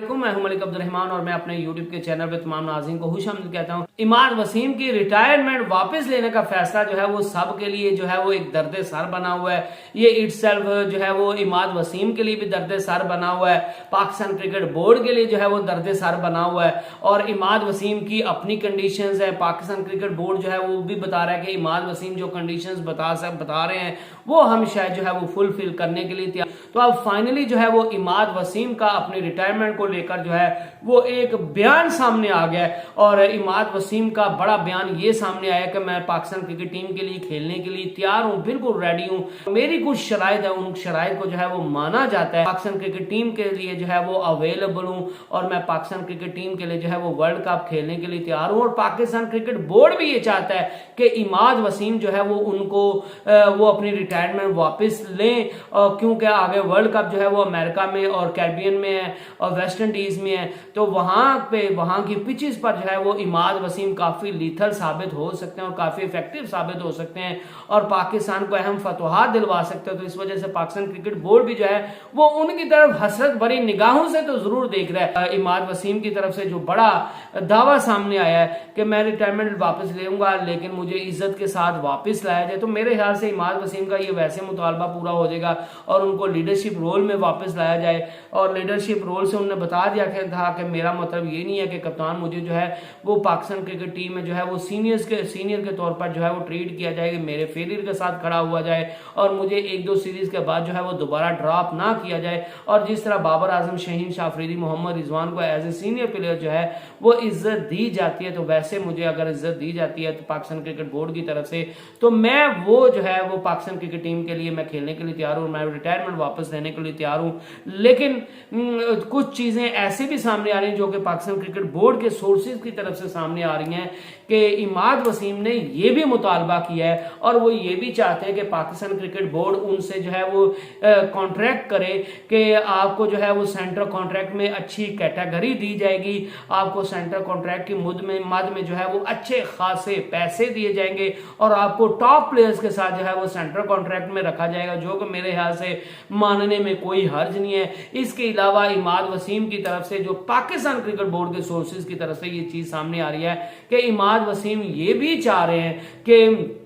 मैं हूं मलिक अब्दुर्रहमान और मैं अपने YouTube के चैनल पे तमाम नाज़रीन को खुशामदीद कहता हूं। इमाद वसीम की रिटायरमेंट वापस लेने का फैसला जो है वो सब के लिए जो है वो एक दर्द सर बना हुआ है। ये इटसेल्फ जो है वो इमाद वसीम के लिए भी दर्द सर बना हुआ है, पाकिस्तान क्रिकेट बोर्ड के लिए जो है वो दर्द सर बना हुआ है और इमाद वसीम की अपनी कंडीशंस है। पाकिस्तान क्रिकेट बोर्ड जो है वो भी बता रहा है कि इमाद वसीम जो कंडीशंस बता रहे हैं वो हम शायद जो है वो फुलफिल करने के लिए तैयार। तो अब फाइनली जो है वो इमाद वसीम का अपनी रिटायरमेंट को लेकर जो है वो एक बयान सामने आ गया है और इमाद वसीम का बड़ा बयान ये सामने आया कि मैं पाकिस्तान क्रिकेट टीम के लिए खेलने के लिए तैयार हूं, बिल्कुल रेडी हूं। मेरी कुछ शराइत है, उन शराइत को जो है वो माना जाता है। पाकिस्तान क्रिकेट टीम के लिए जो है वो अवेलेबल हूं और मैं पाकिस्तान क्रिकेट टीम के लिए जो है वो वर्ल्ड कप खेलने के लिए तैयार हूं। और पाकिस्तान क्रिकेट बोर्ड भी ये चाहता है कि इमाद वसीम जो है वो उनको वो अपनी रिटायरमेंट वापस लें क्योंकि आगे वर्ल्ड कप जो है वो अमेरिका में और कैरिबियन में है और वेस्ट इंडीज में है। तो वहां की पिचेस पर जो है वो इमाद वसीम काफी लीथल साबित हो सकते हैं और काफी इफेक्टिव साबित हो सकते हैं और पाकिस्तान को अहम फतवाहत दिलवा सकते हैं। तो इस वजह से पाकिस्तान क्रिकेट बोर्ड भी जो है वो उनकी तरफ हसरत भरी निगाहों से तो जरूर देख रहा है। इमाद वसीम की तरफ से जो बड़ा दावा सामने आया है कि मैं रिटायरमेंट वापस लेऊंगा लेकिन मुझे इज्जत के साथ वापस लाया जाए, तो मेरे ख्याल से इमाद वसीम का ये वैसे मुतालबा पूरा हो जाएगा और उनको लीडरशिप रोल में वापस लाया जाए। और लीडरशिप रोल से उन्होंने बता दिया था कि मेरा मतलब ये नहीं है कि कप्तान मुझे जो है वो पाकिस्तान क्रिकेट टीम में जो है वो सीनियर के तौर पर जो है वो ट्रीट किया जाएगा, मेरे फेलियर के साथ खड़ा हुआ जाए और मुझे एक दो सीरीज के बाद जो है वो दोबारा ड्रॉप ना किया जाए। और जिस तरह बाबर आजम, शहीन शाह अफरीदी, मोहम्मद रिजवान को एज ए सीनियर प्लेयर जो है वो इज्जत दी जाती है, तो वैसे मुझे अगर इज्जत दी जाती है तो पाकिस्तान क्रिकेट बोर्ड की तरफ से, तो मैं वो जो है वो पाकिस्तान क्रिकेट टीम के लिए मैं खेलने के लिए तैयार हूँ, मैं रिटायरमेंट वापस लेने के लिए तैयार हूँ। लेकिन कुछ चीजें ऐसे भी सामने आ रही हैं जो कि पाकिस्तान क्रिकेट बोर्ड के सोर्सेज की तरफ से सामने आ रही हैं कि इमाद वसीम ने ये भी मुतालबा किया है और वो ये भी चाहते हैं कि पाकिस्तान क्रिकेट बोर्ड उनसे जो है वो कॉन्ट्रैक्ट करे कि आपको जो है वो सेंट्रल कॉन्ट्रैक्ट में अच्छी कैटेगरी दी जाएगी, आपको सेंट्रल कॉन्ट्रैक्ट की मद में जो है वो अच्छे खासे पैसे दिए जाएंगे और आपको टॉप प्लेयर्स के साथ जो है वो सेंट्रल कॉन्ट्रैक्ट में रखा जाएगा, जो कि मेरे ख्याल से मानने में कोई हर्ज नहीं है। इसके अलावा इमाद वसीम की तरफ से जो पाकिस्तान क्रिकेट बोर्ड के सोर्सेज की तरफ से ये चीज सामने आ रही है कि इमाद वसीम ये भी चाह रहे हैं कि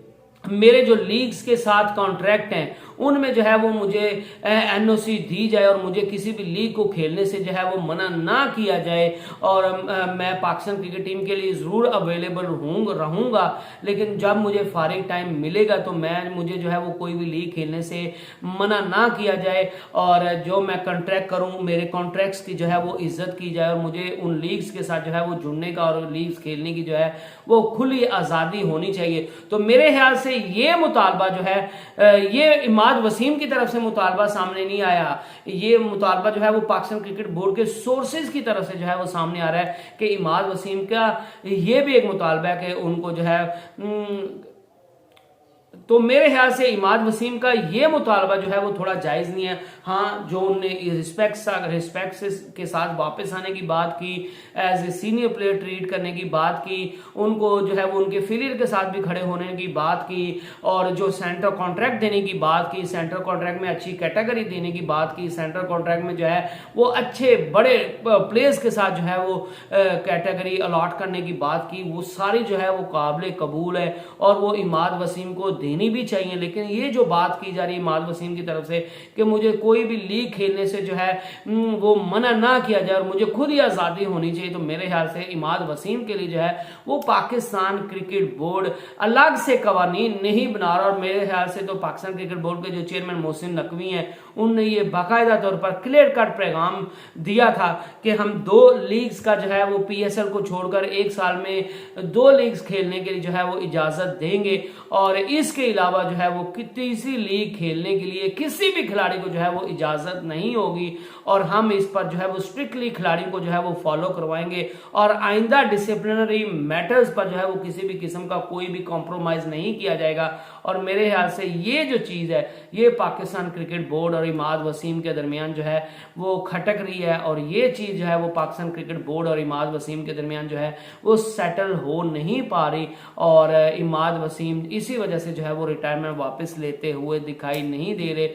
मेरे जो लीग्स के साथ कॉन्ट्रैक्ट हैं उनमें जो है वो मुझे एनओसी दी जाए और मुझे किसी भी लीग को खेलने से जो है वो मना ना किया जाए और मैं पाकिस्तान क्रिकेट टीम के लिए जरूर अवेलेबल रहूंगा, लेकिन जब मुझे फारिग टाइम मिलेगा तो मुझे जो है वो कोई भी लीग खेलने से मना ना किया जाए और जो मैं कॉन्ट्रैक्ट करूं मेरे कॉन्ट्रैक्ट्स की जो है वो इज्जत की जाए और मुझे उन लीग्स के साथ जो है वो जुड़ने का और लीग्स खेलने की जो है वो खुली आजादी होनी चाहिए। तो मेरे ख्याल से ये मुतालबा जो है ये इमाद वसीम की तरफ से मुतालबा सामने नहीं आया, ये मुतालबा जो है वो पाकिस्तान क्रिकेट बोर्ड के सोर्सेज की तरफ से जो है वो सामने आ रहा है कि इमाद वसीम का ये भी एक मुतालबा है कि उनको जो है तो मेरे ख्याल से इमाद वसीम का ये मुतालबा जो है वो थोड़ा जायज नहीं है। हाँ, जो उनने रिस्पेक्ट के साथ वापस आने की बात की, as a senior player treat करने की बात की, उनको जो है वो उनके फेलियर के साथ भी खड़े होने की बात की और जो सेंट्रल कॉन्ट्रैक्ट देने की बात की, सेंट्रल कॉन्ट्रैक्ट में अच्छी कैटेगरी देने की बात की, सेंट्रल कॉन्ट्रैक्ट में जो है वो अच्छे बड़े प्लेयर्स के साथ जो है वो कैटेगरी अलॉट करने की बात की, वो सारी जो है वो काबिल कबूल है और वो इमाद वसीम को देनी भी चाहिए। लेकिन ये जो बात की जा रही है इमाद वसीम की तरफ से कि मुझे कोई भी लीग खेलने से जो है वो मना ना किया जाए और मुझे खुद ही आजादी होनी चाहिए, तो मेरे ख्याल से इमाद वसीम के लिए जो है वो पाकिस्तान क्रिकेट बोर्ड अलग से कवानीन नहीं बना रहा। और मेरे ख्याल से तो पाकिस्तान क्रिकेट बोर्ड के जो चेयरमैन मोहसिन नकवी हैं उन्होंने ये बाकायदा तौर पर क्लियर कट पैगाम दिया था कि हम 2 लीग्स का जो है वो PSL को छोड़कर एक साल में 2 लीग्स खेलने के लिए जो है वो इजाजत देंगे और इसके अलावा जो है वो तीसरी लीग खेलने के लिए किसी भी खिलाड़ी को जो है वो इजाजत नहीं होगी और हम इस पर जो है वो स्ट्रिक्टली खिलाड़ी को जो है वो फॉलो करवाएंगे और आइंदा डिसिप्लिनरी मैटर्स पर जो है वो किसी भी किस्म का कोई भी कॉम्प्रोमाइज नहीं किया जाएगा। और मेरे ख्याल से ये जो चीज है ये पाकिस्तान क्रिकेट बोर्ड और इमाद वसीम के दरमियान जो है वो खटक रही है और ये चीज जो है वो पाकिस्तान क्रिकेट बोर्ड और इमाद वसीम के दरमियान जो है वो सेटल हो नहीं पा रही और इमाद वसीम इसी वजह से जो है वो रिटायरमेंट वापस लेते हुए दिखाई नहीं दे रहे